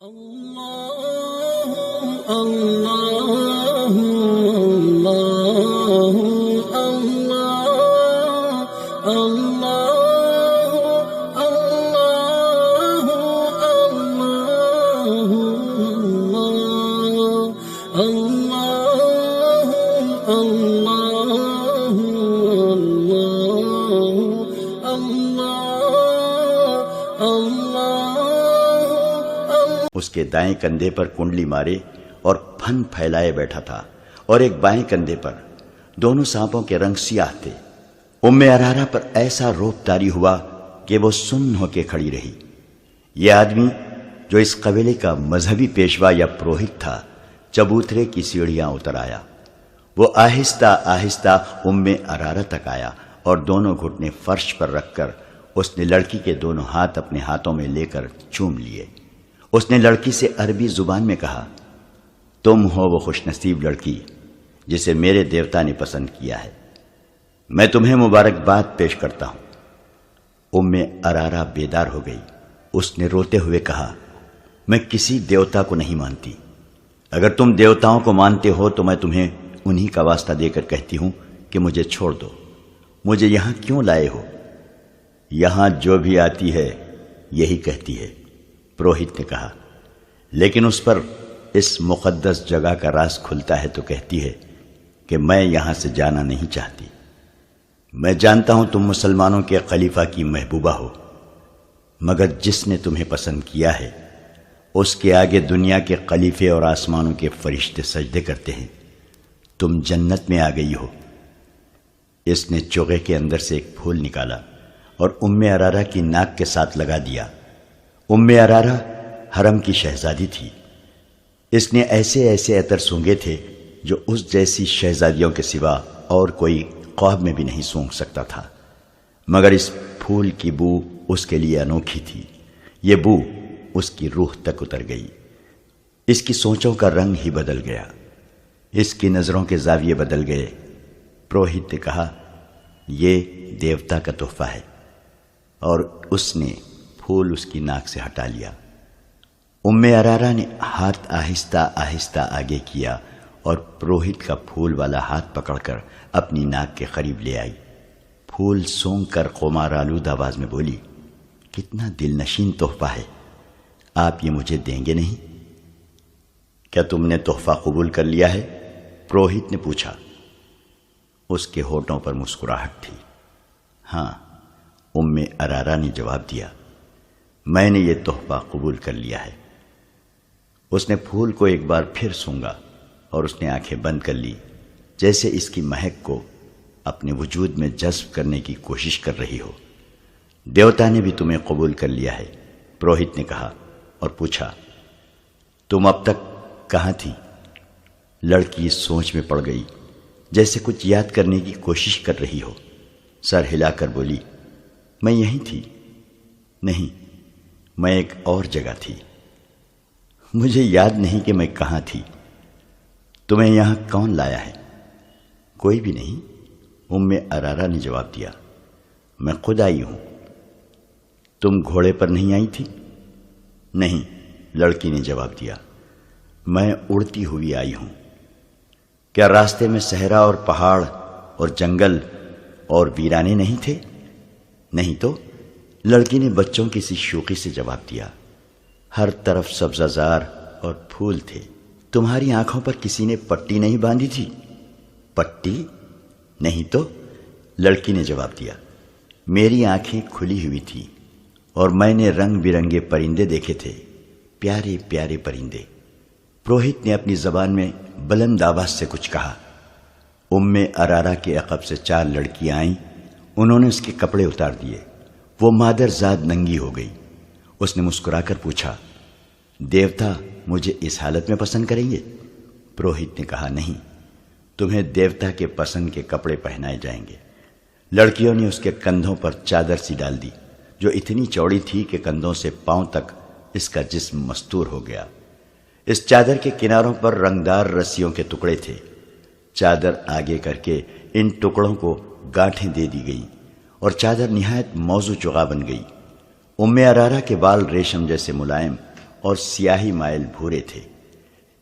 اللہ اللہ اللہ اللہ اللہ اس کے دائیں کندھے پر کنڈلی مارے اور پھن پھیلائے بیٹھا تھا، اور ایک بائیں کندھے پر۔ دونوں سانپوں کے رنگ سیاہ تھے۔ ام ارارہ پر ایسا روب طاری ہوا کہ وہ سن ہو کے کھڑی رہی۔ یہ آدمی جو اس قبیلے کا مذہبی پیشوا یا پروہت تھا، چبوترے کی سیڑھیاں اتر آیا۔ وہ آہستہ آہستہ ام ارارہ تک آیا اور دونوں گھٹنے فرش پر رکھ کر اس نے لڑکی کے دونوں ہاتھ اپنے ہاتھوں میں لے کر چوم لیے۔ اس نے لڑکی سے عربی زبان میں کہا، تم ہو وہ خوش نصیب لڑکی جسے میرے دیوتا نے پسند کیا ہے، میں تمہیں مبارکباد پیش کرتا ہوں۔ ام ارارہ بیدار ہو گئی۔ اس نے روتے ہوئے کہا، میں کسی دیوتا کو نہیں مانتی۔ اگر تم دیوتاؤں کو مانتے ہو تو میں تمہیں انہی کا واسطہ دے کر کہتی ہوں کہ مجھے چھوڑ دو۔ مجھے یہاں کیوں لائے ہو؟ یہاں جو بھی آتی ہے یہی کہتی ہے، پروہت نے کہا، لیکن اس پر اس مقدس جگہ کا راز کھلتا ہے تو کہتی ہے کہ میں یہاں سے جانا نہیں چاہتی۔ میں جانتا ہوں تم مسلمانوں کے خلیفہ کی محبوبہ ہو، مگر جس نے تمہیں پسند کیا ہے اس کے آگے دنیا کے خلیفے اور آسمانوں کے فرشتے سجدے کرتے ہیں۔ تم جنت میں آ گئی ہو۔ اس نے چوغے کے اندر سے ایک پھول نکالا اور ام ارارہ کی ناک کے ساتھ لگا دیا۔ ام ارارہ حرم کی شہزادی تھی۔ اس نے ایسے ایسے عطر سونگے تھے جو اس جیسی شہزادیوں کے سوا اور کوئی خواب میں بھی نہیں سونگ سکتا تھا، مگر اس پھول کی بو اس کے لیے انوکھی تھی۔ یہ بو اس کی روح تک اتر گئی۔ اس کی سوچوں کا رنگ ہی بدل گیا، اس کی نظروں کے زاویے بدل گئے۔ پروہت نے کہا، یہ دیوتا کا تحفہ ہے، اور اس نے پھول اس کی ناک سے ہٹا لیا۔ ام ارارہ نے ہاتھ آہستہ آہستہ آگے کیا اور پروہت کا پھول والا ہاتھ پکڑ کر اپنی ناک کے قریب لے آئی۔ پھول سونگ کر خمار آلود آواز میں بولی، کتنا دل نشین تحفہ ہے، آپ یہ مجھے دیں گے نہیں؟ کیا تم نے تحفہ قبول کر لیا ہے؟ پروہت نے پوچھا۔ اس کے ہونٹوں پر مسکراہٹ تھی۔ ہاں، ام ارارہ نے جواب دیا، میں نے یہ تحفہ قبول کر لیا ہے۔ اس نے پھول کو ایک بار پھر سونگا اور اس نے آنکھیں بند کر لی، جیسے اس کی مہک کو اپنے وجود میں جذب کرنے کی کوشش کر رہی ہو۔ دیوتا نے بھی تمہیں قبول کر لیا ہے، پروہت نے کہا اور پوچھا، تم اب تک کہاں تھی؟ لڑکی سوچ میں پڑ گئی، جیسے کچھ یاد کرنے کی کوشش کر رہی ہو۔ سر ہلا کر بولی، میں یہیں تھی۔ نہیں، میں ایک اور جگہ تھی، مجھے یاد نہیں کہ میں کہاں تھی۔ تمہیں یہاں کون لایا ہے؟ کوئی بھی نہیں، ام ارارہ نے جواب دیا، میں خود آئی ہوں۔ تم گھوڑے پر نہیں آئی تھی؟ نہیں، لڑکی نے جواب دیا، میں اڑتی ہوئی آئی ہوں۔ کیا راستے میں صحرا اور پہاڑ اور جنگل اور ویرانے نہیں تھے؟ نہیں تو، لڑکی نے بچوں کی سی شوخی سے جواب دیا، ہر طرف سبزہ زار اور پھول تھے۔ تمہاری آنکھوں پر کسی نے پٹی نہیں باندھی تھی؟ پٹی؟ نہیں تو، لڑکی نے جواب دیا، میری آنکھیں کھلی ہوئی تھیں اور میں نے رنگ برنگے پرندے دیکھے تھے، پیارے پیارے پرندے۔ پروہت نے اپنی زبان میں بلند آواز سے کچھ کہا۔ ام ارارہ کے عقب سے 4 لڑکیاں آئیں، انہوں نے اس کے کپڑے اتار دیے۔ وہ مادر زاد ننگی ہو گئی۔ اس نے مسکرا کر پوچھا، دیوتا مجھے اس حالت میں پسند کریں گے؟ پروہت نے کہا، نہیں، تمہیں دیوتا کے پسند کے کپڑے پہنائے جائیں گے۔ لڑکیوں نے اس کے کندھوں پر چادر سی ڈال دی جو اتنی چوڑی تھی کہ کندھوں سے پاؤں تک اس کا جسم مستور ہو گیا۔ اس چادر کے کناروں پر رنگدار رسیوں کے ٹکڑے تھے۔ چادر آگے کر کے ان ٹکڑوں کو گانٹھیں دے دی گئیں اور چادر نہایت موزوں چغا بن گئی۔ ام ارارہ کے بال ریشم جیسے ملائم اور سیاہی مائل بھورے تھے۔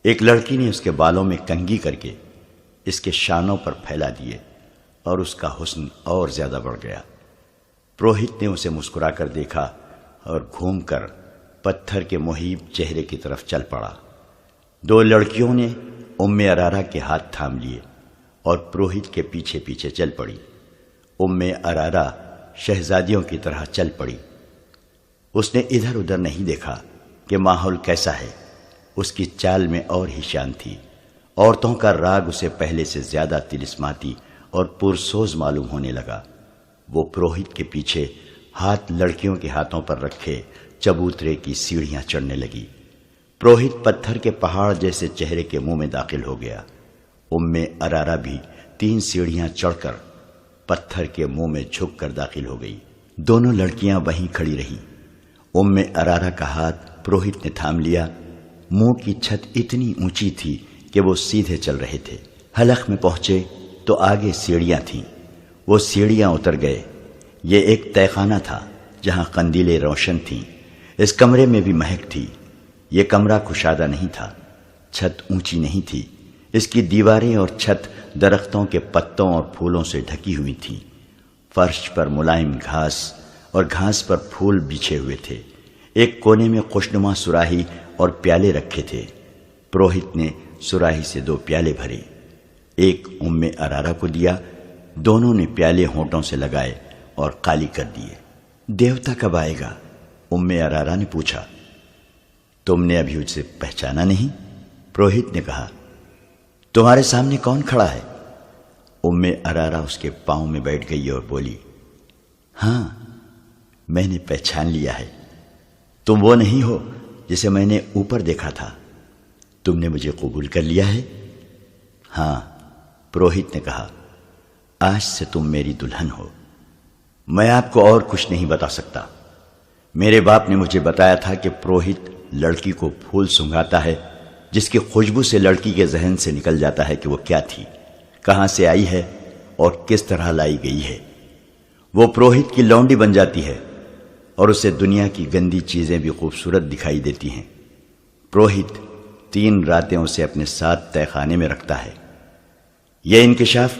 ایک لڑکی نے اس کے بالوں میں کنگھی کر کے اس کے شانوں پر پھیلا دیے اور اس کا حسن اور زیادہ بڑھ گیا۔ پروہت نے اسے مسکرا کر دیکھا اور گھوم کر پتھر کے محیب چہرے کی طرف چل پڑا۔ دو لڑکیوں نے ام ارارا کے ہاتھ تھام لیے اور پروہت کے پیچھے پیچھے چل پڑی۔ ام ارارا شہزادیوں کی طرح چل پڑی۔ اس نے ادھر ادھر نہیں دیکھا کہ ماحول کیسا ہے۔ اس کی چال میں اور ہی شان تھی۔ عورتوں کا راگ اسے پہلے سے زیادہ طلسماتی اور پرسوز معلوم ہونے لگا۔ وہ پروہت کے پیچھے ہاتھ لڑکیوں کے ہاتھوں پر رکھے چبوترے کی سیڑھیاں چڑھنے لگی۔ پروہت پتھر کے پہاڑ جیسے چہرے کے منہ میں داخل ہو گیا۔ ام ارارا بھی 3 سیڑھیاں چڑھ کر پتھر کے منہ میں جھک کر داخل ہو گئی۔ دونوں لڑکیاں وہیں کھڑی رہیں۔ ام ارارا کا ہاتھ پروہت نے تھام لیا۔ منہ کی چھت اتنی اونچی تھی کہ وہ سیدھے چل رہے تھے۔ حلق میں پہنچے تو آگے سیڑھیاں تھیں۔ وہ سیڑھیاں اتر گئے۔ یہ ایک تہہ خانہ تھا جہاں قندیلیں روشن تھیں۔ اس کمرے میں بھی مہک تھی۔ یہ کمرہ کشادہ نہیں تھا، چھت اونچی نہیں تھی۔ اس کی دیواریں اور چھت درختوں کے پتوں اور پھولوں سے ڈھکی ہوئی تھیں۔ فرش پر ملائم گھاس اور گھاس پر پھول بچھے ہوئے تھے۔ ایک کونے میں خوشنما سراہی اور پیالے رکھے تھے۔ پروہت نے سراہی سے 2 پیالے بھرے، ایک ام ارارا کو دیا۔ دونوں نے پیالے ہونٹوں سے لگائے اور خالی کر دیے۔ دیوتا کب آئے گا؟ ام ارارا نے پوچھا۔ تم نے ابھی اسے پہچانا نہیں؟ پروہت نے کہا۔ تمہارے سامنے کون کھڑا ہے؟ ام ارارا اس کے پاؤں میں بیٹھ گئی اور بولی، ہاں میں نے پہچان لیا ہے۔ تم وہ نہیں ہو جسے میں نے اوپر دیکھا تھا۔ تم نے مجھے قبول کر لیا ہے؟ ہاں، پروہت نے کہا، آج سے تم میری دلہن ہو۔ میں آپ کو اور کچھ نہیں بتا سکتا۔ میرے باپ نے مجھے بتایا تھا کہ پروہت لڑکی کو پھول سنگھاتا ہے جس کی خوشبو سے لڑکی کے ذہن سے نکل جاتا ہے کہ وہ کیا تھی، کہاں سے آئی ہے اور کس طرح لائی گئی ہے۔ وہ پروہت کی لونڈی بن جاتی ہے اور اسے دنیا کی گندی چیزیں بھی خوبصورت دکھائی دیتی ہیں۔ پروہت 3 راتیں اسے اپنے ساتھ تہہ خانے میں رکھتا ہے۔ یہ انکشاف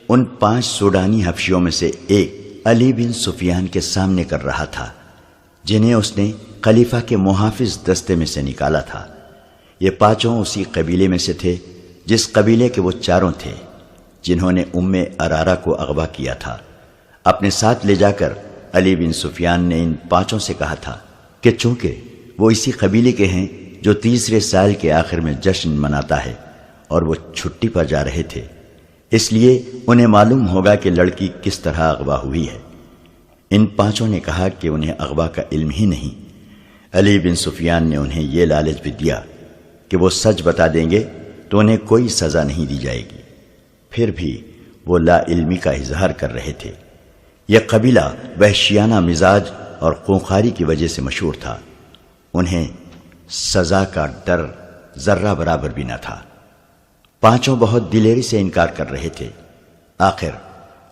ان 5 سوڈانی حبشیوں میں سے ایک علی بن سفیان کے سامنے کر رہا تھا، جنہیں اس نے خلیفہ کے محافظ دستے میں سے نکالا تھا۔ یہ 5 اسی قبیلے میں سے تھے جس قبیلے کے وہ 4 تھے جنہوں نے ام ارارا کو اغوا کیا تھا۔ اپنے ساتھ لے جا کر علی بن سفیان نے ان 5 سے کہا تھا کہ چونکہ وہ اسی قبیلے کے ہیں جو تیسرے سال کے آخر میں جشن مناتا ہے اور وہ چھٹی پر جا رہے تھے، اس لیے انہیں معلوم ہوگا کہ لڑکی کس طرح اغوا ہوئی ہے۔ ان 5 نے کہا کہ انہیں اغوا کا علم ہی نہیں۔ علی بن سفیان نے انہیں یہ لالچ بھی دیا کہ وہ سچ بتا دیں گے تو انہیں کوئی سزا نہیں دی جائے گی۔ پھر بھی وہ لا علمی کا اظہار کر رہے تھے۔ یہ قبیلہ وحشیانہ مزاج اور خونخواری کی وجہ سے مشہور تھا۔ انہیں سزا کا ڈر ذرہ برابر بھی نہ تھا۔ 5 بہت دلیری سے انکار کر رہے تھے۔ آخر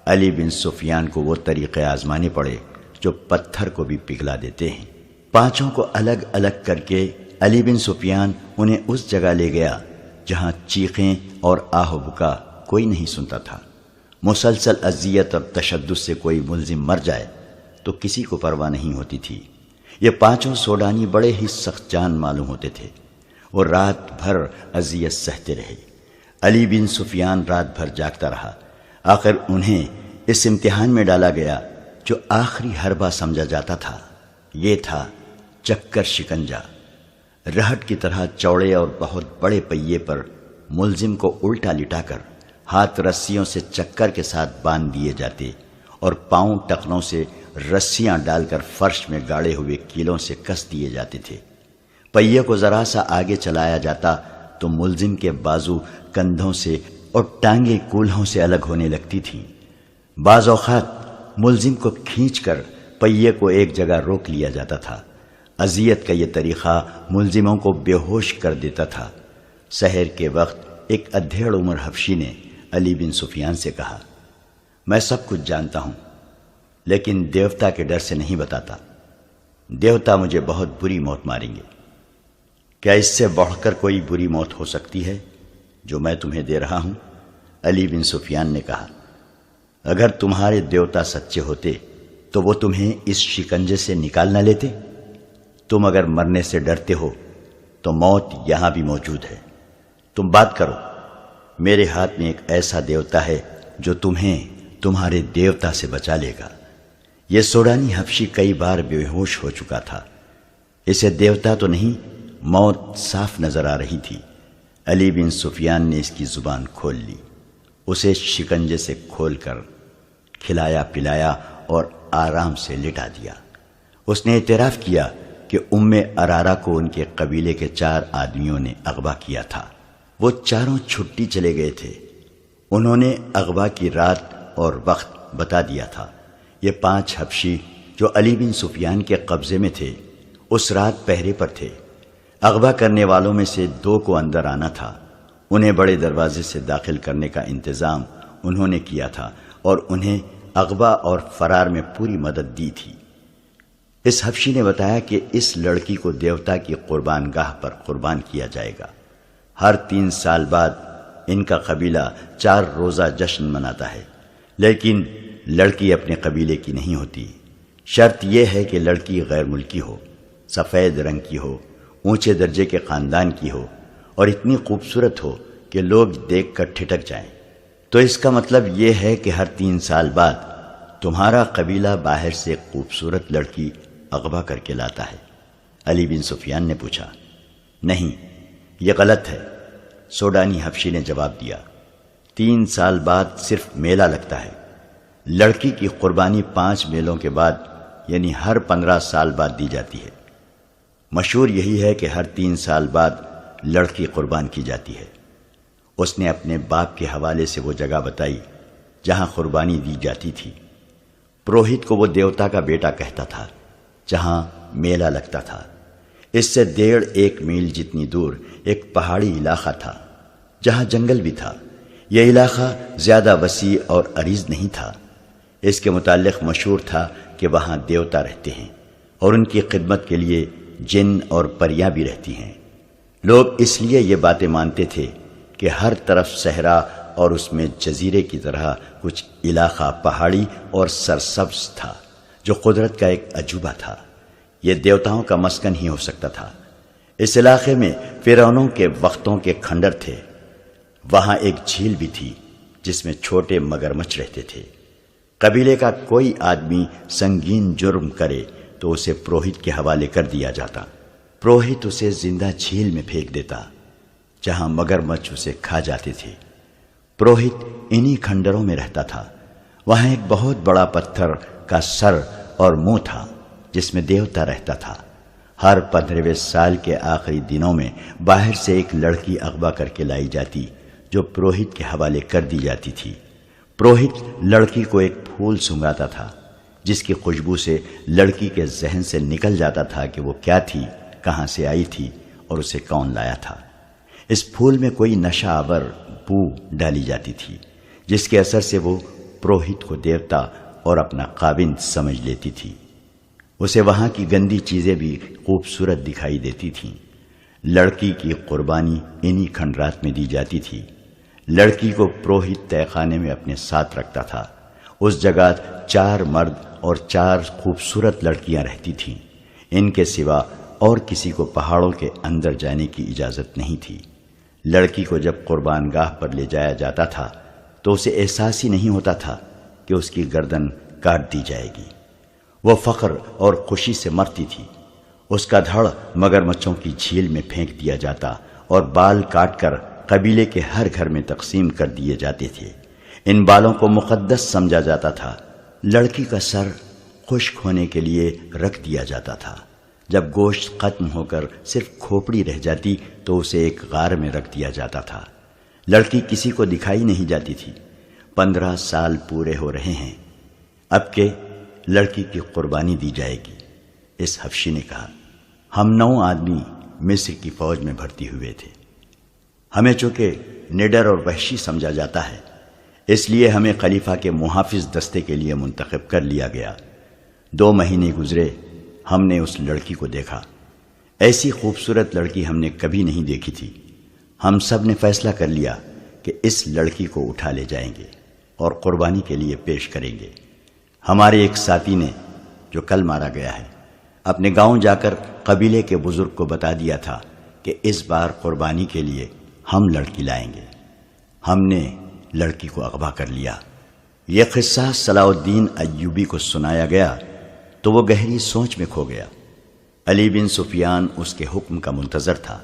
علی بن سفیان کو وہ طریقے آزمانے پڑے جو پتھر کو بھی پگھلا دیتے ہیں۔ 5 کو الگ الگ کر کے علی بن سفیان انہیں اس جگہ لے گیا جہاں چیخیں اور آہ و بکا کوئی نہیں سنتا تھا۔ مسلسل اذیت اور تشدد سے کوئی ملزم مر جائے تو کسی کو پرواہ نہیں ہوتی تھی۔ یہ 5 سوڈانی بڑے ہی سخت جان معلوم ہوتے تھے۔ وہ رات بھر اذیت سہتے رہے۔ علی بن سفیان رات بھر جاگتا رہا۔ آخر انہیں اس امتحان میں ڈالا گیا جو آخری حربہ سمجھا جاتا تھا۔ یہ تھا چکر شکنجا۔ رہٹ کی طرح چوڑے اور بہت بڑے پہیے پر ملزم کو الٹا لٹا کر ہاتھ رسیوں سے چکر کے ساتھ باندھ دیے جاتے اور پاؤں ٹخنوں سے رسیاں ڈال کر فرش میں گاڑے ہوئے کیلوں سے کس دیے جاتے تھے۔ پہیے کو ذرا سا آگے چلایا جاتا تو ملزم کے بازو کندھوں سے اور ٹانگیں کولہوں سے الگ ہونے لگتی تھیں۔ بعض اوقات ملزم کو کھینچ کر پہیے کو ایک جگہ روک لیا جاتا تھا۔ اذیت کا یہ طریقہ ملزموں کو بے ہوش کر دیتا تھا۔ سحر کے وقت ایک ادھیڑ عمر حبشی نے علی بن سفیان سے کہا، میں سب کچھ جانتا ہوں لیکن دیوتا کے ڈر سے نہیں بتاتا۔ دیوتا مجھے بہت بری موت ماریں گے۔ کیا اس سے بڑھ کر کوئی بری موت ہو سکتی ہے جو میں تمہیں دے رہا ہوں؟ علی بن سفیان نے کہا، اگر تمہارے دیوتا سچے ہوتے تو وہ تمہیں اس شکنجے سے نکال نہ لیتے؟ تم اگر مرنے سے ڈرتے ہو تو موت یہاں بھی موجود ہے، تم بات کرو۔ میرے ہاتھ میں ایک ایسا دیوتا ہے جو تمہیں تمہارے دیوتا سے بچا لے گا۔ یہ سوڈانی حبشی کئی بار بے ہوش ہو چکا تھا، اسے دیوتا تو نہیں موت صاف نظر آ رہی تھی۔ علی بن سفیان نے اس کی زبان کھول لی، اسے شکنجے سے کھول کر کھلایا پلایا اور آرام سے لٹا دیا۔ اس نے اعتراف کیا کہ ام ارارہ کو ان کے قبیلے کے 4 آدمیوں نے اغوا کیا تھا۔ وہ چاروں چھٹی چلے گئے تھے۔ انہوں نے اغوا کی رات اور وقت بتا دیا تھا۔ یہ 5 حبشی جو علی بن سفیان کے قبضے میں تھے اس رات پہرے پر تھے۔ اغوا کرنے والوں میں سے 2 کو اندر آنا تھا، انہیں بڑے دروازے سے داخل کرنے کا انتظام انہوں نے کیا تھا اور انہیں اغوا اور فرار میں پوری مدد دی تھی۔ اس حبشی نے بتایا کہ اس لڑکی کو دیوتا کی قربان گاہ پر قربان کیا جائے گا۔ ہر 3 سال بعد ان کا قبیلہ 4 روزہ جشن مناتا ہے، لیکن لڑکی اپنے قبیلے کی نہیں ہوتی۔ شرط یہ ہے کہ لڑکی غیر ملکی ہو، سفید رنگ کی ہو، اونچے درجے کے خاندان کی ہو اور اتنی خوبصورت ہو کہ لوگ دیکھ کر ٹھٹک جائیں۔ تو اس کا مطلب یہ ہے کہ ہر 3 سال بعد تمہارا قبیلہ باہر سے خوبصورت لڑکی اغوا کر کے لاتا ہے۔ علی بن سفیان نے پوچھا، نہیں، یہ غلط ہے۔ سوڈانی حبشی نے جواب دیا، 3 سال بعد صرف میلہ لگتا ہے، لڑکی کی قربانی 5 میلوں کے بعد یعنی ہر 15 سال بعد دی جاتی ہے۔ مشہور یہی ہے کہ ہر 3 سال بعد لڑکی قربان کی جاتی ہے۔ اس نے اپنے باپ کے حوالے سے وہ جگہ بتائی جہاں قربانی دی جاتی تھی۔ پروہت کو وہ دیوتا کا بیٹا کہتا تھا جہاں میلہ لگتا تھا۔ اس سے 1.5 میل جتنی دور ایک پہاڑی علاقہ تھا جہاں جنگل بھی تھا۔ یہ علاقہ زیادہ وسیع اور عریض نہیں تھا۔ اس کے متعلق مشہور تھا کہ وہاں دیوتا رہتے ہیں اور ان کی خدمت کے لیے جن اور پریاں بھی رہتی ہیں۔ لوگ اس لیے یہ باتیں مانتے تھے کہ ہر طرف صحرا اور اس میں جزیرے کی طرح کچھ علاقہ پہاڑی اور سرسبز تھا جو قدرت کا ایک عجوبہ تھا۔ یہ دیوتاؤں کا مسکن ہی ہو سکتا تھا۔ اس علاقے میں فرعونوں کے وقتوں کے کھنڈر تھے۔ وہاں ایک جھیل بھی تھی جس میں چھوٹے مگرمچھ رہتے تھے۔ قبیلے کا کوئی آدمی سنگین جرم کرے تو اسے پروہت کے حوالے کر دیا جاتا۔ پروہت اسے زندہ جھیل میں پھینک دیتا جہاں مگرمچھ اسے کھا جاتے تھے۔ پروہت انہی کھنڈروں میں رہتا تھا۔ وہاں ایک بہت بڑا پتھر کا سر اور منہ تھا جس میں دیوتا رہتا تھا۔ ہر 15ویں سال کے آخری دنوں میں باہر سے ایک لڑکی اغوا کر کے لائی جاتی جو پروہت کے حوالے کر دی جاتی تھی۔ پروہت لڑکی کو ایک پھول سنگھاتا تھا جس کی خوشبو سے لڑکی کے ذہن سے نکل جاتا تھا کہ وہ کیا تھی، کہاں سے آئی تھی اور اسے کون لایا تھا۔ اس پھول میں کوئی نشہ آور بو ڈالی جاتی تھی جس کے اثر سے وہ پروہت کو دیوتا اور اپنا خاوند سمجھ لیتی تھی۔ اسے وہاں کی گندی چیزیں بھی خوبصورت دکھائی دیتی تھیں۔ لڑکی کی قربانی انہی کھنڈرات میں دی جاتی تھی۔ لڑکی کو پروہت تہہ خانے میں اپنے ساتھ رکھتا تھا۔ اس جگہ 4 مرد اور 4 خوبصورت لڑکیاں رہتی تھیں۔ ان کے سوا اور کسی کو پہاڑوں کے اندر جانے کی اجازت نہیں تھی۔ لڑکی کو جب قربان گاہ پر لے جایا جاتا تھا تو اسے احساس ہی نہیں ہوتا تھا کہ اس کی گردن کاٹ دی جائے گی۔ وہ فخر اور خوشی سے مرتی تھی۔ اس کا دھڑ مگرمچھوں کی جھیل میں پھینک دیا جاتا اور بال کاٹ کر قبیلے کے ہر گھر میں تقسیم کر دیے جاتے تھے۔ ان بالوں کو مقدس سمجھا جاتا تھا۔ لڑکی کا سر خشک ہونے کے لیے رکھ دیا جاتا تھا۔ جب گوشت ختم ہو کر صرف کھوپڑی رہ جاتی تو اسے ایک غار میں رکھ دیا جاتا تھا۔ لڑکی کسی کو دکھائی نہیں جاتی تھی۔ 15 سال پورے ہو رہے ہیں اب کہ لڑکی کی قربانی دی جائے گی۔ اس حبشی نے کہا، ہم 9 آدمی مصر کی فوج میں بھرتی ہوئے تھے۔ ہمیں چونکہ نڈر اور وحشی سمجھا جاتا ہے اس لیے ہمیں خلیفہ کے محافظ دستے کے لیے منتخب کر لیا گیا۔ 2 مہینے گزرے، ہم نے اس لڑکی کو دیکھا۔ ایسی خوبصورت لڑکی ہم نے کبھی نہیں دیکھی تھی۔ ہم سب نے فیصلہ کر لیا کہ اس لڑکی کو اٹھا لے جائیں گے اور قربانی کے لیے پیش کریں گے۔ ہمارے ایک ساتھی نے، جو کل مارا گیا ہے، اپنے گاؤں جا کر قبیلے کے بزرگ کو بتا دیا تھا کہ اس بار قربانی کے لیے ہم لڑکی لائیں گے۔ ہم نے لڑکی کو اغوا کر لیا۔ یہ قصہ صلاح الدین ایوبی کو سنایا گیا تو وہ گہری سوچ میں کھو گیا۔ علی بن سفیان اس کے حکم کا منتظر تھا۔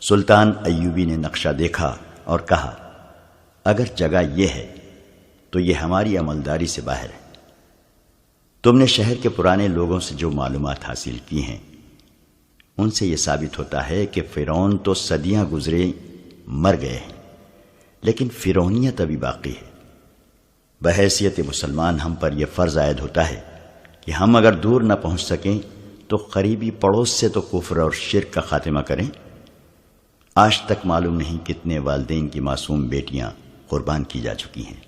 سلطان ایوبی نے نقشہ دیکھا اور کہا، اگر جگہ یہ ہے تو یہ ہماری عملداری سے باہر ہے۔ تم نے شہر کے پرانے لوگوں سے جو معلومات حاصل کی ہیں، ان سے یہ ثابت ہوتا ہے کہ فرعون تو صدیاں گزرے مر گئے ہیں، لیکن فرعونیت ابھی باقی ہے۔ بحیثیت مسلمان ہم پر یہ فرض عائد ہوتا ہے کہ ہم اگر دور نہ پہنچ سکیں تو قریبی پڑوس سے تو کفر اور شرک کا خاتمہ کریں۔ آج تک معلوم نہیں کتنے والدین کی معصوم بیٹیاں قربان کی جا چکی ہیں،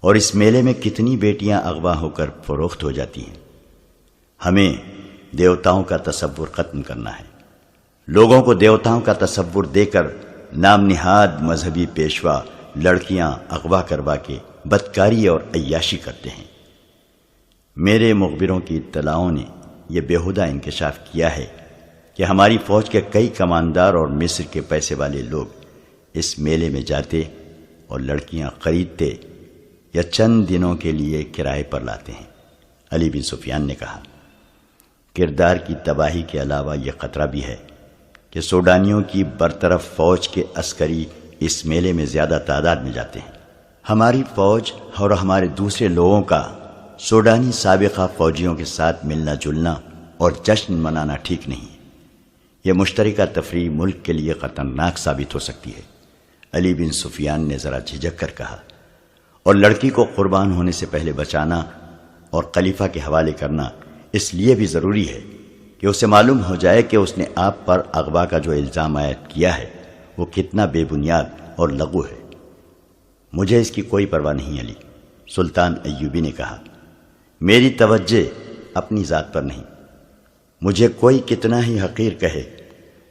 اور اس میلے میں کتنی بیٹیاں اغوا ہو کر فروخت ہو جاتی ہیں۔ ہمیں دیوتاؤں کا تصور ختم کرنا ہے۔ لوگوں کو دیوتاؤں کا تصور دے کر نام نہاد مذہبی پیشوا لڑکیاں اغوا کروا کے بدکاری اور عیاشی کرتے ہیں۔ میرے مخبروں کی اطلاعوں نے یہ بیہودہ انکشاف کیا ہے کہ ہماری فوج کے کئی کماندار اور مصر کے پیسے والے لوگ اس میلے میں جاتے اور لڑکیاں خریدتے یا چند دنوں کے لیے کرائے پر لاتے ہیں۔ علی بن سفیان نے کہا، کردار کی تباہی کے علاوہ یہ خطرہ بھی ہے کہ سوڈانیوں کی برطرف فوج کے عسکری اس میلے میں زیادہ تعداد میں جاتے ہیں۔ ہماری فوج اور ہمارے دوسرے لوگوں کا سوڈانی سابقہ فوجیوں کے ساتھ ملنا جلنا اور جشن منانا ٹھیک نہیں۔ یہ مشترکہ تفریح ملک کے لیے خطرناک ثابت ہو سکتی ہے۔ علی بن سفیان نے ذرا جھجک کر کہا، اور لڑکی کو قربان ہونے سے پہلے بچانا اور خلیفہ کے حوالے کرنا اس لیے بھی ضروری ہے کہ اسے معلوم ہو جائے کہ اس نے آپ پر اغوا کا جو الزام عائد کیا ہے وہ کتنا بے بنیاد اور لغو ہے۔ مجھے اس کی کوئی پرواہ نہیں علی، سلطان ایوبی نے کہا۔ میری توجہ اپنی ذات پر نہیں۔ مجھے کوئی کتنا ہی حقیر کہے،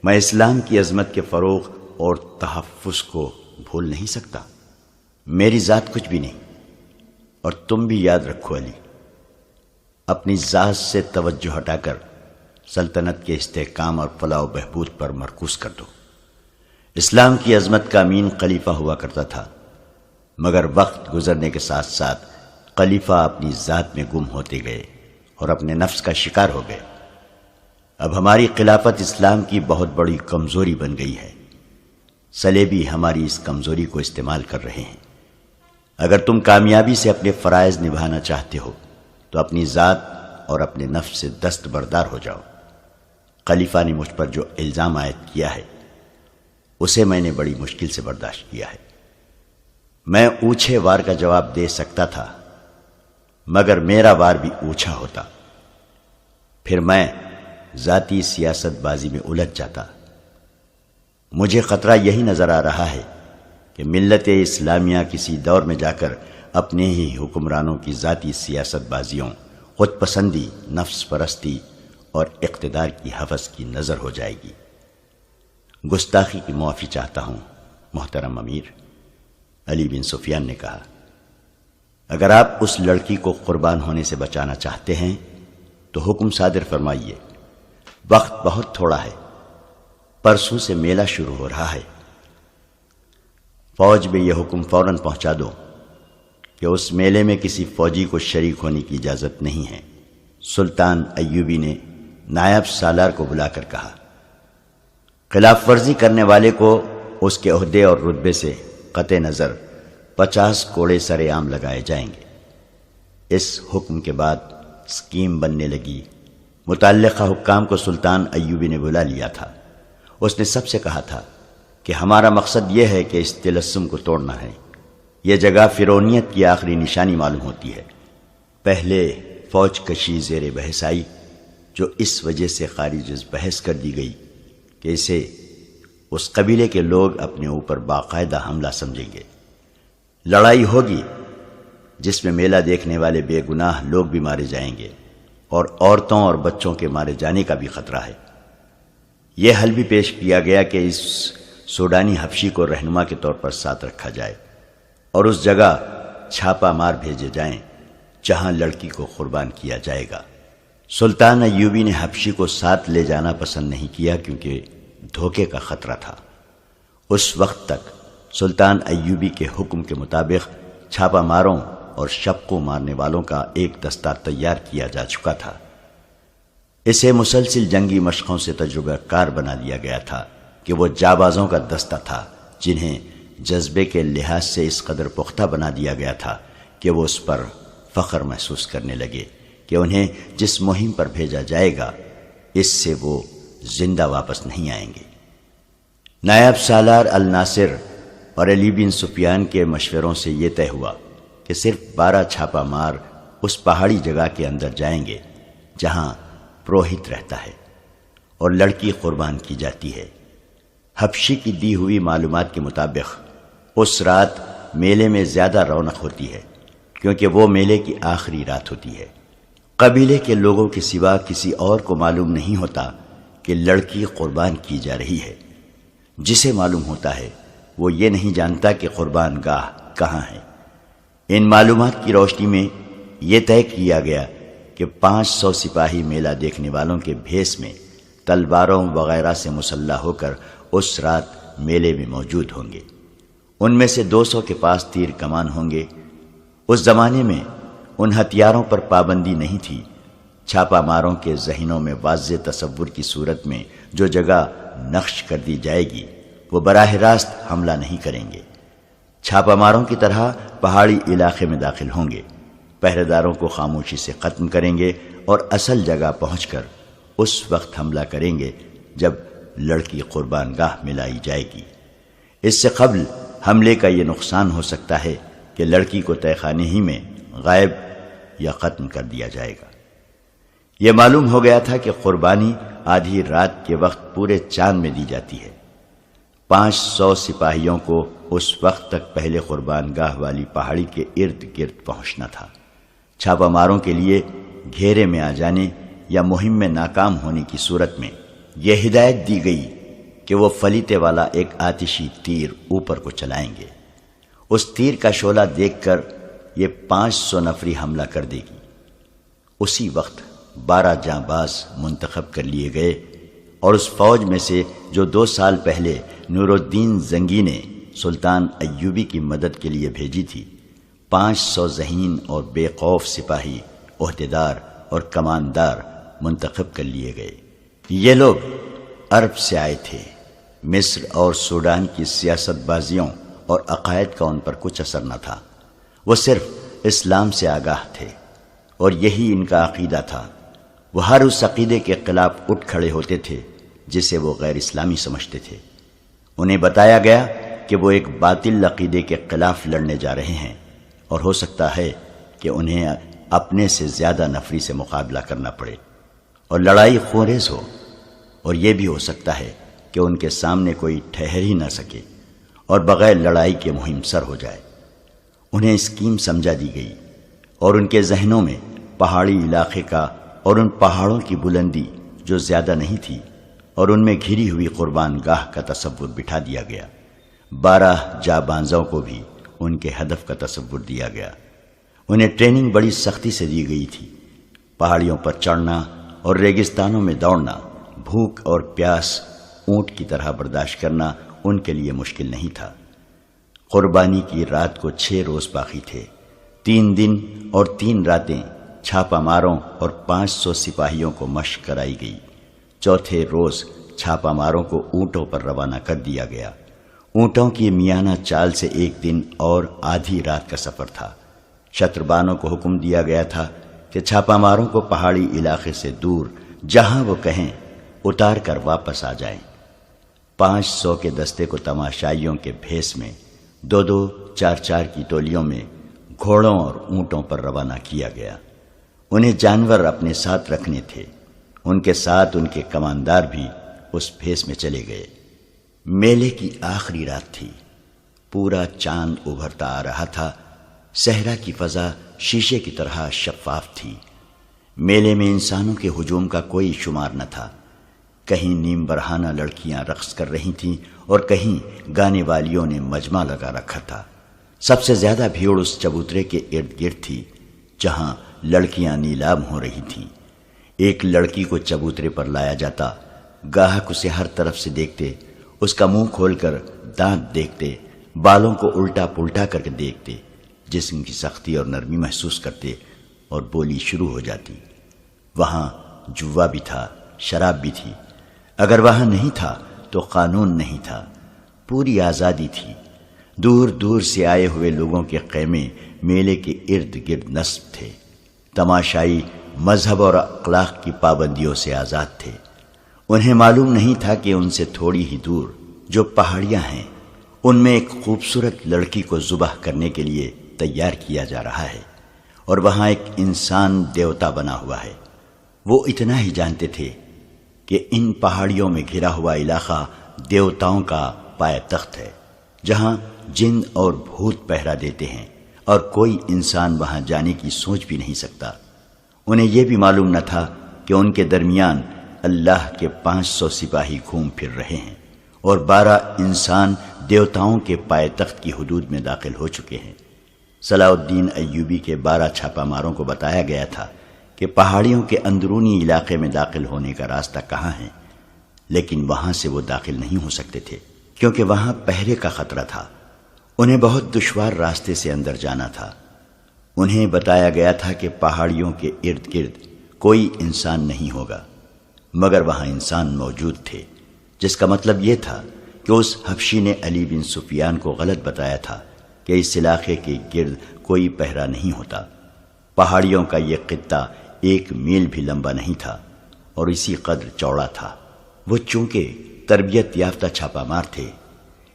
میں اسلام کی عظمت کے فروغ اور تحفظ کو بھول نہیں سکتا۔ میری ذات کچھ بھی نہیں، اور تم بھی یاد رکھو علی، اپنی ذات سے توجہ ہٹا کر سلطنت کے استحکام اور فلاح و بہبود پر مرکوز کر دو۔ اسلام کی عظمت کا امین خلیفہ ہوا کرتا تھا، مگر وقت گزرنے کے ساتھ ساتھ خلیفہ اپنی ذات میں گم ہوتے گئے اور اپنے نفس کا شکار ہو گئے۔ اب ہماری خلافت اسلام کی بہت بڑی کمزوری بن گئی ہے۔ صلیبی ہماری اس کمزوری کو استعمال کر رہے ہیں۔ اگر تم کامیابی سے اپنے فرائض نبھانا چاہتے ہو تو اپنی ذات اور اپنے نفس سے دستبردار ہو جاؤ۔ خلیفہ نے مجھ پر جو الزام عائد کیا ہے اسے میں نے بڑی مشکل سے برداشت کیا ہے۔ میں اونچے وار کا جواب دے سکتا تھا، مگر میرا وار بھی اونچا ہوتا، پھر میں ذاتی سیاست بازی میں الجھ جاتا۔ مجھے خطرہ یہی نظر آ رہا ہے کہ ملت اسلامیہ کسی دور میں جا کر اپنے ہی حکمرانوں کی ذاتی سیاست بازیوں، خود پسندی، نفس پرستی اور اقتدار کی ہوس کی نظر ہو جائے گی۔ گستاخی کی معافی چاہتا ہوں محترم امیر، علی بن سفیان نے کہا۔ اگر آپ اس لڑکی کو قربان ہونے سے بچانا چاہتے ہیں تو حکم صادر فرمائیے۔ وقت بہت تھوڑا ہے، پرسوں سے میلہ شروع ہو رہا ہے۔ فوج میں یہ حکم فوراً پہنچا دو کہ اس میلے میں کسی فوجی کو شریک ہونے کی اجازت نہیں ہے۔ سلطان ایوبی نے نائب سالار کو بلا کر کہا، خلاف ورزی کرنے والے کو اس کے عہدے اور رتبے سے قطع نظر 50 کوڑے سر عام لگائے جائیں گے۔ اس حکم کے بعد اسکیم بننے لگی۔ متعلقہ حکام کو سلطان ایوبی نے بلا لیا تھا۔ اس نے سب سے کہا تھا کہ ہمارا مقصد یہ ہے کہ اس طلسم کو توڑنا ہے۔ یہ جگہ فرعونیت کی آخری نشانی معلوم ہوتی ہے۔ پہلے فوج کشی زیر بحث آئی، جو اس وجہ سے خارج از بحث کر دی گئی کہ اسے اس قبیلے کے لوگ اپنے اوپر باقاعدہ حملہ سمجھیں گے۔ لڑائی ہوگی جس میں میلہ دیکھنے والے بے گناہ لوگ بھی مارے جائیں گے، اور عورتوں اور بچوں کے مارے جانے کا بھی خطرہ ہے۔ یہ حل بھی پیش کیا گیا کہ اس سوڈانی حبشی کو رہنما کے طور پر ساتھ رکھا جائے اور اس جگہ چھاپا مار بھیجے جائیں جہاں لڑکی کو قربان کیا جائے گا۔ سلطان ایوبی نے حبشی کو ساتھ لے جانا پسند نہیں کیا کیونکہ دھوکے کا خطرہ تھا۔ اس وقت تک سلطان ایوبی کے حکم کے مطابق چھاپا ماروں اور شب کو مارنے والوں کا ایک دستہ تیار کیا جا چکا تھا۔ اسے مسلسل جنگی مشقوں سے تجربہ کار بنا دیا گیا تھا کہ وہ جابازوں کا دستہ تھا جنہیں جذبے کے لحاظ سے اس قدر پختہ بنا دیا گیا تھا کہ وہ اس پر فخر محسوس کرنے لگے کہ انہیں جس مہم پر بھیجا جائے گا اس سے وہ زندہ واپس نہیں آئیں گے۔ نائب سالار الناصر اور علی بن سفیان کے مشوروں سے یہ طے ہوا کہ صرف 12 چھاپا مار اس پہاڑی جگہ کے اندر جائیں گے جہاں پروہت رہتا ہے اور لڑکی قربان کی جاتی ہے۔ حبشی کی دی ہوئی معلومات کے مطابق اس رات میلے میں زیادہ رونق ہوتی ہے کیونکہ وہ میلے کی آخری رات ہوتی ہے۔ قبیلے کے لوگوں کے سوا کسی اور کو معلوم نہیں ہوتا کہ لڑکی قربان کی جا رہی ہے۔ جسے معلوم ہوتا ہے وہ یہ نہیں جانتا کہ قربان گاہ کہاں ہے۔ ان معلومات کی روشنی میں یہ طے کیا گیا کہ 500 سپاہی میلہ دیکھنے والوں کے بھیس میں تلواروں وغیرہ سے مسلح ہو کر اس رات میلے میں موجود ہوں گے۔ ان میں سے 200 کے پاس تیر کمان ہوں گے۔ اس زمانے میں ان ہتھیاروں پر پابندی نہیں تھی۔ چھاپا ماروں کے ذہنوں میں واضح تصور کی صورت میں جو جگہ نقش کر دی جائے گی وہ براہ راست حملہ نہیں کریں گے۔ چھاپا ماروں کی طرح پہاڑی علاقے میں داخل ہوں گے، پہرے داروں کو خاموشی سے ختم کریں گے اور اصل جگہ پہنچ کر اس وقت حملہ کریں گے جب لڑکی قربان گاہ میں لائی جائے گی۔ اس سے قبل حملے کا یہ نقصان ہو سکتا ہے کہ لڑکی کو تہہ خانے ہی میں غائب یا ختم کر دیا جائے گا۔ یہ معلوم ہو گیا تھا کہ قربانی آدھی رات کے وقت پورے چاند میں دی جاتی ہے۔ 500 سپاہیوں کو اس وقت تک پہلے قربان گاہ والی پہاڑی کے ارد گرد پہنچنا تھا۔ چھاپا ماروں کے لیے گھیرے میں آ جانے یا مہم میں ناکام ہونے کی صورت میں یہ ہدایت دی گئی کہ وہ فلیتے والا ایک آتشی تیر اوپر کو چلائیں گے۔ اس تیر کا شعلہ دیکھ کر یہ 500 نفری حملہ کر دے گی۔ اسی وقت 12 جانباز منتخب کر لیے گئے اور اس فوج میں سے جو 2 سال پہلے نور الدین زنگی نے سلطان ایوبی کی مدد کے لیے بھیجی تھی، 500 ذہین اور بے خوف سپاہی، عہدیدار اور کماندار منتخب کر لیے گئے۔ یہ لوگ عرب سے آئے تھے۔ مصر اور سوڈان کی سیاست بازیوں اور عقائد کا ان پر کچھ اثر نہ تھا۔ وہ صرف اسلام سے آگاہ تھے اور یہی ان کا عقیدہ تھا۔ وہ ہر اس عقیدے کے خلاف اٹھ کھڑے ہوتے تھے جسے وہ غیر اسلامی سمجھتے تھے۔ انہیں بتایا گیا کہ وہ ایک باطل عقیدے کے خلاف لڑنے جا رہے ہیں اور ہو سکتا ہے کہ انہیں اپنے سے زیادہ نفری سے مقابلہ کرنا پڑے اور لڑائی خونریز ہو، اور یہ بھی ہو سکتا ہے کہ ان کے سامنے کوئی ٹھہر ہی نہ سکے اور بغیر لڑائی کے مہم سر ہو جائے۔ انہیں اسکیم سمجھا دی گئی اور ان کے ذہنوں میں پہاڑی علاقے کا اور ان پہاڑوں کی بلندی جو زیادہ نہیں تھی اور ان میں گھری ہوئی قربان گاہ کا تصور بٹھا دیا گیا۔ 12 جابانزوں کو بھی ان کے ہدف کا تصور دیا گیا۔ انہیں ٹریننگ بڑی سختی سے دی گئی تھی۔ پہاڑیوں پر چڑھنا اور ریگستانوں میں دوڑنا، بھوک اور پیاس اونٹ کی طرح برداشت کرنا ان کے لیے مشکل نہیں تھا۔ قربانی کی رات کو 6 روز باقی تھے۔ 3 دن اور 3 راتیں چھاپا ماروں اور 500 سپاہیوں کو مشق کرائی گئی۔ چوتھے روز چھاپا ماروں کو اونٹوں پر روانہ کر دیا گیا۔ اونٹوں کی میانہ چال سے 1 دن اور آدھی رات کا سفر تھا۔ شتربانوں کو حکم دیا گیا تھا کہ چھاپا ماروں کو پہاڑی علاقے سے دور جہاں وہ کہیں اتار کر واپس آ جائیں۔ 500 کے دستے کو تماشائیوں کے بھیس میں 2-2 4-4 کی ٹولیوں میں گھوڑوں اور اونٹوں پر روانہ کیا گیا۔ انہیں جانور اپنے ساتھ رکھنے تھے۔ ان کے ساتھ ان کے کماندار بھی اس بھیس میں چلے گئے۔ میلے کی آخری رات تھی۔ پورا چاند ابھرتا آ رہا تھا۔ صحرا کی فضا شیشے کی طرح شفاف تھی۔ میلے میں انسانوں کے ہجوم کا کوئی شمار نہ تھا۔ کہیں نیم برہانہ لڑکیاں رقص کر رہی تھیں اور کہیں گانے والیوں نے مجمع لگا رکھا تھا۔ سب سے زیادہ بھیڑ اس چبوترے کے ارد گرد تھی جہاں لڑکیاں نیلام ہو رہی تھیں۔ ایک لڑکی کو چبوترے پر لایا جاتا، گاہک اسے ہر طرف سے دیکھتے، اس کا منہ کھول کر دانت دیکھتے، بالوں کو الٹا پلٹا کر کے دیکھتے، جسم کی سختی اور نرمی محسوس کرتے اور بولی شروع ہو جاتی۔ وہاں جوا بھی تھا، شراب بھی تھی۔ اگر وہاں نہیں تھا تو قانون نہیں تھا، پوری آزادی تھی۔ دور دور سے آئے ہوئے لوگوں کے خیمے میلے کے ارد گرد نصب تھے۔ تماشائی مذہب اور اخلاق کی پابندیوں سے آزاد تھے۔ انہیں معلوم نہیں تھا کہ ان سے تھوڑی ہی دور جو پہاڑیاں ہیں، ان میں ایک خوبصورت لڑکی کو ذبح کرنے کے لیے تیار کیا جا رہا ہے، اور وہاں ایک انسان دیوتا بنا ہوا ہے۔ وہ اتنا ہی جانتے تھے کہ ان پہاڑیوں میں گھرا ہوا علاقہ دیوتاؤں کا پائے تخت ہے، جہاں جن اور بھوت پہرا دیتے ہیں، اور کوئی انسان وہاں جانے کی سوچ بھی نہیں سکتا۔ انہیں یہ بھی معلوم نہ تھا کہ ان کے درمیان اللہ کے 500 سپاہی گھوم پھر رہے ہیں، اور 12 انسان دیوتاؤں کے پائے تخت کی حدود میں داخل ہو چکے ہیں۔ صلاح الدین ایوبی کے 12 چھاپا ماروں کو بتایا گیا تھا کہ پہاڑیوں کے اندرونی علاقے میں داخل ہونے کا راستہ کہاں ہے، لیکن وہاں سے وہ داخل نہیں ہو سکتے تھے کیونکہ وہاں پہرے کا خطرہ تھا۔ انہیں بہت دشوار راستے سے اندر جانا تھا۔ انہیں بتایا گیا تھا کہ پہاڑیوں کے ارد گرد کوئی انسان نہیں ہوگا، مگر وہاں انسان موجود تھے، جس کا مطلب یہ تھا کہ اس حبشی نے علی بن سفیان کو غلط بتایا تھا کہ اس علاقے کے گرد کوئی پہرا نہیں ہوتا۔ پہاڑیوں کا یہ خطہ 1 میل بھی لمبا نہیں تھا اور اسی قدر چوڑا تھا۔ وہ چونکہ تربیت یافتہ چھاپا مار تھے،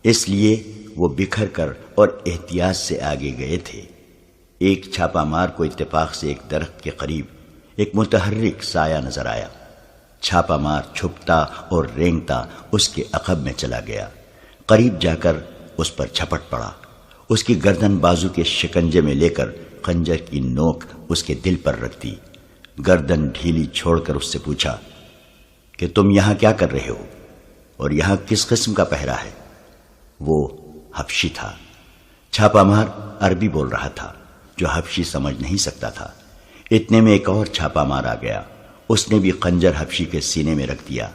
اس لیے وہ بکھر کر اور احتیاط سے آگے گئے تھے۔ ایک چھاپا مار کو اتفاق سے ایک درخت کے قریب ایک متحرک سایہ نظر آیا۔ چھاپا مار چھپتا اور رینگتا اس کے عقب میں چلا گیا، قریب جا کر اس پر جھپٹ پڑا، اس کی گردن بازو کے شکنجے میں لے کر خنجر کی نوک اس کے دل پر رکھ دی۔ گردن ڈھیلی چھوڑ کر اس سے پوچھا کہ تم یہاں کیا کر رہے ہو اور یہاں کس قسم کا پہرا ہے؟ وہ حبشی تھا۔ چھاپا مار عربی بول رہا تھا جو حبشی سمجھ نہیں سکتا تھا۔ اتنے میں ایک اور چھاپا مار آ گیا، اس نے بھی خنجر حبشی کے سینے میں رکھ دیا۔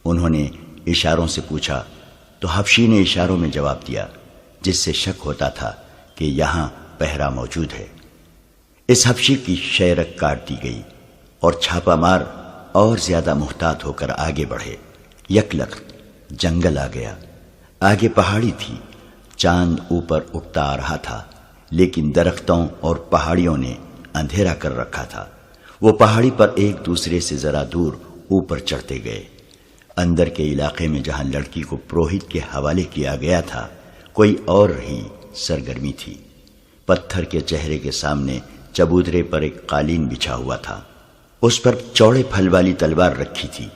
انہوں نے اشاروں سے پوچھا تو حبشی نے اشاروں میں جواب دیا، جس سے شک ہوتا تھا کہ یہاں پہرا موجود ہے۔ اس حبشی کی شیرک کاٹ دی گئی اور چھاپا مار اور زیادہ محتاط ہو کر آگے بڑھے۔ یکلخت جنگل آ گیا، آگے پہاڑی تھی، چاند اوپر اٹھتا آ رہا تھا، لیکن درختوں اور پہاڑیوں نے اندھیرا کر رکھا تھا۔ وہ پہاڑی پر ایک دوسرے سے ذرا دور اوپر چڑھتے گئے۔ اندر کے علاقے میں جہاں لڑکی کو پروہت کے حوالے کیا گیا تھا، کوئی اور ہی سرگرمی تھی۔ پتھر کے چہرے کے سامنے چبوترے پر ایک قالین بچھا ہوا تھا، اس پر چوڑے پھل والی تلوار رکھی تھی۔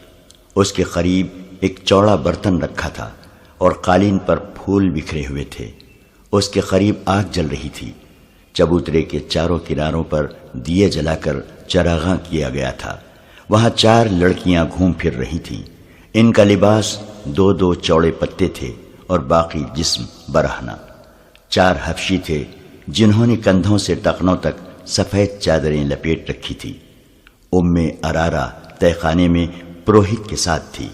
اس کے قریب ایک چوڑا برتن رکھا تھا اور قالین پر پھول بکھرے ہوئے تھے۔ اس کے قریب آگ جل رہی تھی۔ چبوترے کے چاروں کناروں پر دیے جلا کر چراغاں کیا گیا تھا۔ وہاں 4 لڑکیاں گھوم پھر رہی تھیں۔ ان کا لباس 2 چوڑے پتے تھے اور باقی جسم برہنہ۔ 4 حبشی تھے جنہوں نے کندھوں سے ٹخنوں تک سفید چادریں لپیٹ رکھی تھی۔ ارارا تہہ خانے میں پروہت کے ساتھ تھی۔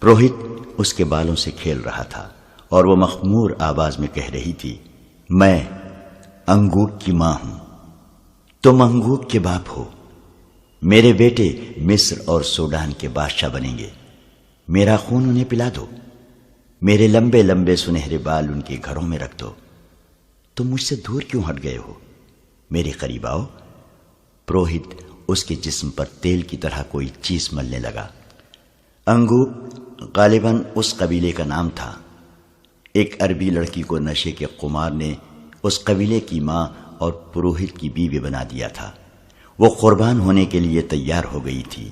پروہت اس کے بالوں سے کھیل رہا تھا اور وہ مخمور آواز میں کہہ رہی تھی، میں انگوک کی ماں ہوں، تم انگوک کے باپ ہو۔ میرے بیٹے مصر اور سوڈان کے بادشاہ بنیں گے، میرا خون انہیں پلا دو، میرے لمبے لمبے سنہرے بال ان کے گھروں میں رکھ دو۔ تم مجھ سے دور کیوں ہٹ گئے ہو؟ میرے قریب آؤ۔ پروہت اس کے جسم پر تیل کی طرح کوئی چیز ملنے لگا۔ انگوک غالباً اس قبیلے کا نام تھا۔ ایک عربی لڑکی کو نشے کے قمار نے اس قبیلے کی ماں اور پروہت کی بیوی بنا دیا تھا۔ وہ قربان ہونے کے لیے تیار ہو گئی تھی۔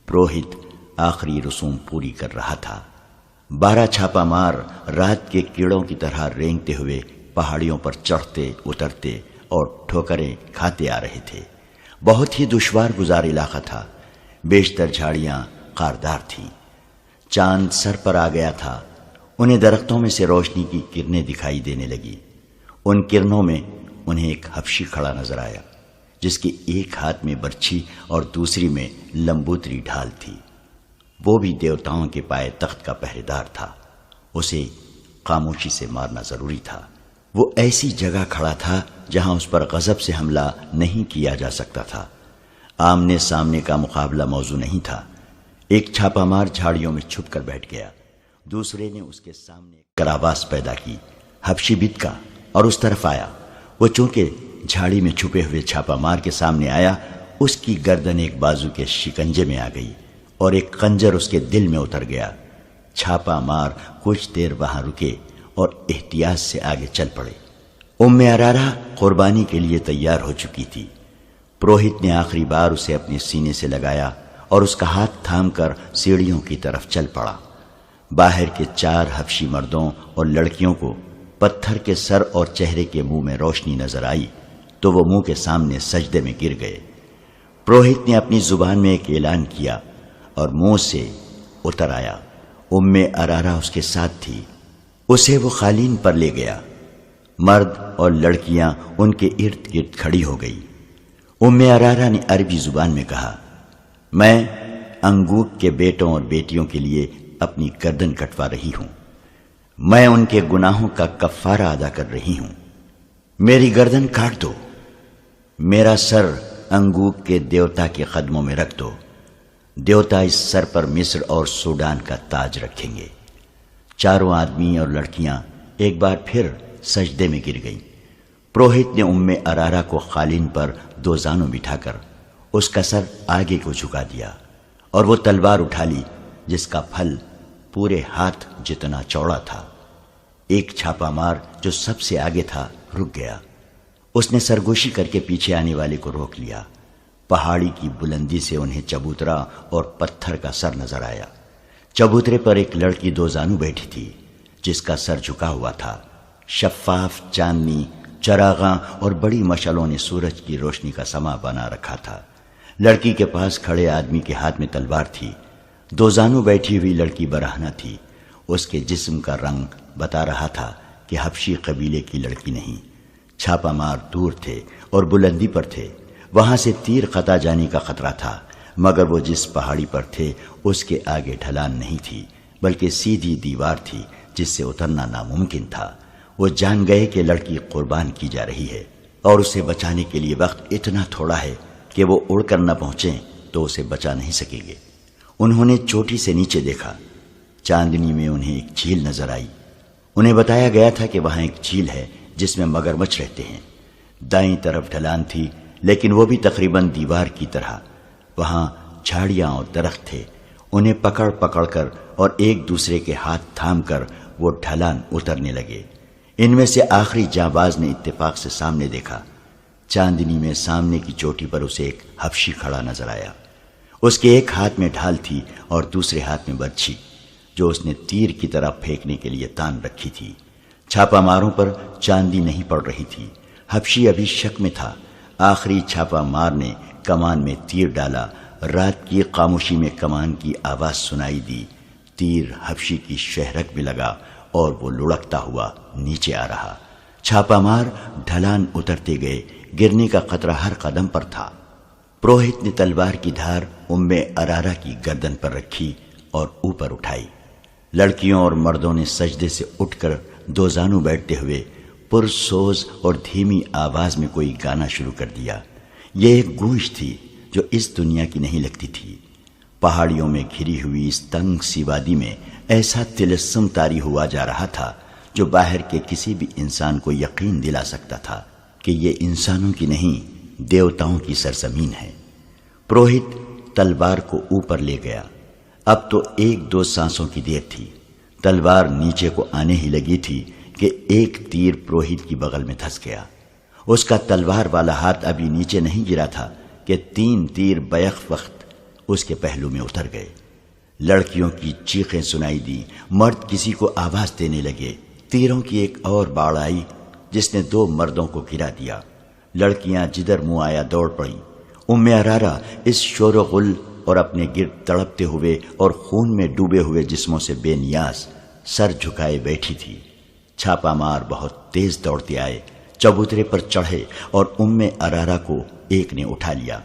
پروہت آخری رسوم پوری کر رہا تھا۔ 12 چھاپا مار رات کے کیڑوں کی طرح رینگتے ہوئے پہاڑیوں پر چڑھتے اترتے اور ٹھوکریں کھاتے آ رہے تھے۔ بہت ہی دشوار گزار علاقہ تھا۔ بیشتر جھاڑیاں خاردار تھیں۔ چاند سر پر آ گیا تھا۔ انہیں درختوں میں سے روشنی کی کرنیں دکھائی دینے لگی۔ ان کرنوں میں انہیں ایک حبشی کھڑا نظر آیا، جس کی ایک ہاتھ میں برچھی اور دوسری میں لمبوتری ڈھال تھی۔ وہ بھی دیوتاؤں کے پائے تخت کا پہرے دار تھا۔ اسے خاموشی سے مارنا ضروری تھا۔ وہ ایسی جگہ کھڑا تھا جہاں اس پر غضب سے حملہ نہیں کیا جا سکتا تھا۔ آمنے سامنے کا مقابلہ موضوع نہیں تھا۔ ایک چھاپا مار جھاڑیوں میں چھپ کر بیٹھ گیا۔ دوسرے نے اس کے سامنے کر آواز پیدا کی، حبشی بت کا، اور اس طرف آیا۔ وہ چونکہ جھاڑی میں چھپے ہوئے چھاپا مار کے سامنے آیا، اس کی گردن ایک بازو کے شکنجے میں آ گئی اور ایک خنجر اس کے دل میں اتر گیا۔ چھاپا مار کچھ دیر وہاں رکے اور احتیاط سے آگے چل پڑے۔ ارارا قربانی کے لیے تیار ہو چکی تھی۔ پروہت نے آخری بار اسے اپنے سینے سے لگایا اور اس کا ہاتھ تھام کر سیڑھیوں کی طرف چل پڑا۔ باہر کے 4 حبشی مردوں اور لڑکیوں کو پتھر کے سر اور چہرے کے منہ میں روشنی نظر آئی تو وہ منہ کے سامنے سجدے میں گر گئے۔ پروہت نے اپنی زبان میں ایک اعلان کیا اور منہ سے اتر آیا۔ ارارا اس کے ساتھ تھی۔ اسے وہ قالین پر لے گیا۔ مرد اور لڑکیاں ان کے ارد گرد کھڑی ہو گئی۔ ارارا نے عربی زبان میں کہا، میں انگوک کے بیٹوں اور بیٹیوں کے لیے اپنی گردن کٹوا رہی ہوں۔ میں ان کے گناہوں کا کفارہ ادا کر رہی ہوں۔ میری گردن کاٹ دو۔ میرا سر انگوک کے دیوتا کے قدموں میں رکھ دو۔ دیوتا اس سر پر مصر اور سوڈان کا تاج رکھیں گے۔ 4 آدمی اور لڑکیاں ایک بار پھر سجدے میں گر گئیں۔ پروہت نے ارارا کو قالین پر 2 زانوں بٹھا کر اس کا سر آگے کو جھکا دیا اور وہ تلوار اٹھا لی جس کا پھل پورے ہاتھ جتنا چوڑا تھا۔ ایک چھاپا مار جو سب سے آگے تھا رک گیا۔ اس نے سرگوشی کر کے پیچھے آنے والے کو روک لیا۔ پہاڑی کی بلندی سے انہیں چبوترا اور پتھر کا سر نظر آیا۔ چبوترے پر ایک لڑکی 2 زانو بیٹھی تھی جس کا سر جھکا ہوا تھا۔ شفاف چاندنی، چراغاں اور بڑی مشعلوں نے سورج کی روشنی کا سما بنا رکھا تھا۔ لڑکی کے پاس کھڑے آدمی کے ہاتھ میں تلوار تھی۔ 2 زانو بیٹھی ہوئی لڑکی برہنہ تھی۔ اس کے جسم کا رنگ بتا رہا تھا کہ حبشی قبیلے کی لڑکی نہیں۔ چھاپا مار دور تھے اور بلندی پر تھے۔ وہاں سے تیر قطع جانے کا خطرہ تھا، مگر وہ جس پہاڑی پر تھے اس کے آگے ڈھلان نہیں تھی، بلکہ سیدھی دیوار تھی جس سے اترنا ناممکن تھا۔ وہ جان گئے کہ لڑکی قربان کی جا رہی ہے اور اسے بچانے کے لیے وقت اتنا تھوڑا ہے کہ وہ اڑ کر نہ پہنچیں تو اسے بچا نہیں سکیں گے۔ انہوں نے چوٹی سے نیچے دیکھا۔ چاندنی میں انہیں ایک جھیل نظر آئی۔ انہیں بتایا گیا تھا کہ وہاں ایک جھیل ہے جس میں مگرمچھ رہتے ہیں۔ دائیں طرف ڈھلان تھی، لیکن وہ بھی تقریباً دیوار کی طرح۔ وہاں جھاڑیاں اور درخت تھے۔ انہیں پکڑ پکڑ کر اور ایک دوسرے کے ہاتھ تھام کر وہ ڈھلان اترنے لگے۔ ان میں سے آخری جانباز نے اتفاق سے سامنے دیکھا۔ چاندنی میں سامنے کی چوٹی پر اسے ایک حبشی کھڑا نظر آیا۔ اس کے ایک ہاتھ میں ڈھال تھی اور دوسرے ہاتھ میں برچھی، جو اس نے تیر کی طرح پھینکنے کے لیے تان رکھی تھی۔ چھاپا ماروں پر چاندی نہیں پڑ رہی تھی۔ حبشی ابھی شک میں تھا۔ آخری چھاپا مار نے کمان میں تیر ڈالا۔ رات کی خاموشی میں کمان کی آواز سنائی دی۔ تیر حبشی کی شہرک میں لگا اور وہ لڑکتا ہوا نیچے آ رہا۔ چھاپا مار ڈھلان اترتے گئے۔ گرنے کا خطرہ ہر قدم پر تھا۔ پروہت نے تلوار کی دھار ارارا کی گردن پر رکھی اور اوپر اٹھائی۔ لڑکیوں اور مردوں نے سجدے سے اٹھ کر 2 زانو بیٹھتے ہوئے پرسوز اور دھیمی آواز میں کوئی گانا شروع کر دیا۔ یہ ایک گونج تھی جو اس دنیا کی نہیں لگتی تھی۔ پہاڑیوں میں گھری ہوئی اس تنگ سی وادی میں ایسا طلسم طاری ہوا جا رہا تھا جو باہر کے کسی بھی انسان کو یقین دلا سکتا تھا کہ یہ انسانوں کی نہیں، دیوتاؤں کی سرزمین ہے۔ پروہت تلوار کو اوپر لے گیا۔ اب تو 1-2 سانسوں کی دیر تھی۔ تلوار نیچے کو آنے ہی لگی تھی کہ ایک تیر پروہت کی بغل میں دھس گیا۔ اس کا تلوار والا ہاتھ ابھی نیچے نہیں گرا تھا کہ 3 تیر بیک وقت اس کے پہلو میں اتر گئے۔ لڑکیوں کی چیخیں سنائی دی۔ مرد کسی کو آواز دینے لگے۔ تیروں کی ایک اور باڑ آئی جس نے 2 مردوں کو گرا دیا۔ لڑکیاں جدھر منہ آیا دوڑ پڑیں۔ ارارا اس شور و غل اور اپنے گرد تڑپتے ہوئے اور خون میں ڈوبے ہوئے جسموں سے بے نیاز سر جھکائے بیٹھی تھی۔ چھاپا مار بہت تیز دوڑتے آئے، چبوترے پر چڑھے اور ارارا کو ایک نے اٹھا لیا۔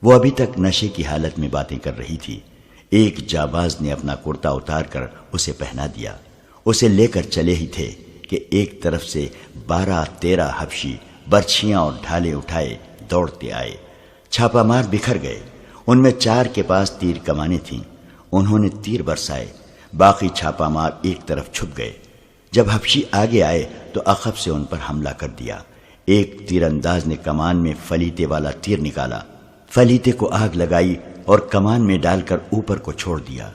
وہ ابھی تک نشے کی حالت میں باتیں کر رہی تھی۔ ایک جاباز نے اپنا کرتا اتار کر اسے پہنا دیا۔ اسے لے کر چلے ہی تھے کہ ایک طرف سے 12-13 حبشی برچھیاں اور ڈھالے اٹھائے دوڑتے آئے۔ چھاپا مار بکھر گئے۔ ان میں 4 کے پاس تیر کمانیں تھیں۔ انہوں نے تیر برسائے، باقی چھاپا مار ایک طرف چھپ گئے۔ جب حبشی آگے آئے تو عقب سے ان پر حملہ کر دیا۔ ایک تیر انداز نے کمان میں فلیتے والا تیر نکالا، فلیتے کو آگ لگائی اور کمان میں ڈال کر اوپر کو چھوڑ دیا۔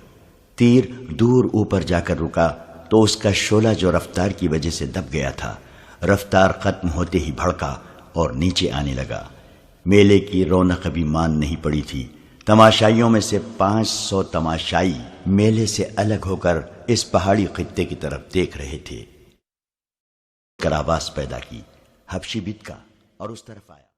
تیر دور اوپر جا کر رکا تو اس کا شعلہ جو رفتار کی وجہ سے دب گیا تھا، رفتار ختم ہوتے ہی بھڑکا اور نیچے آنے لگا۔ میلے کی رونق ابھی مان نہیں پڑی تھی۔ تماشائیوں میں سے 500 تماشائی میلے سے الگ ہو کر اس پہاڑی خطے کی طرف دیکھ رہے تھے۔ آواز پیدا کی، حبشی بت کا اور اس طرف آیا۔